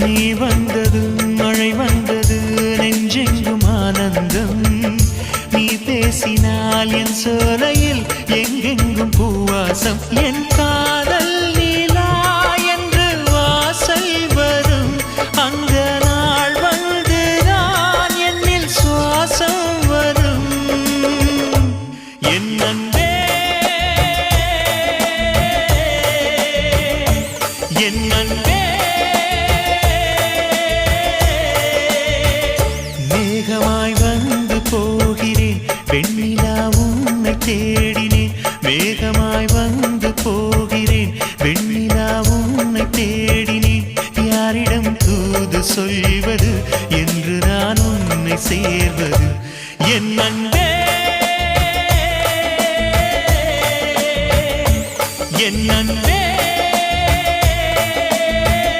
நீ வந்தது மழை வந்தது நெஞ்செங்கும் ஆனந்தம் நீ பேசினால் என் சோலையில் எங்கெங்கும் பூவாசம் என் காதல் நீலா என்று வாசல் வரும் அந்த நாள் வந்து நான் என்னில் சுவாசம் வரும் என் அன்பே என் அன்பே மேகமாய் வந்து போகிறேன் வெண்ணிலா உன்னை தேடினேன் மேகமாய் வந்து போகிறேன் வெண்ணிலா உன்னை தேடினேன் யாரிடம் தூது சொல்வது என்று நான் உன்னை சேர்வது என் அன்பே என் அன்பே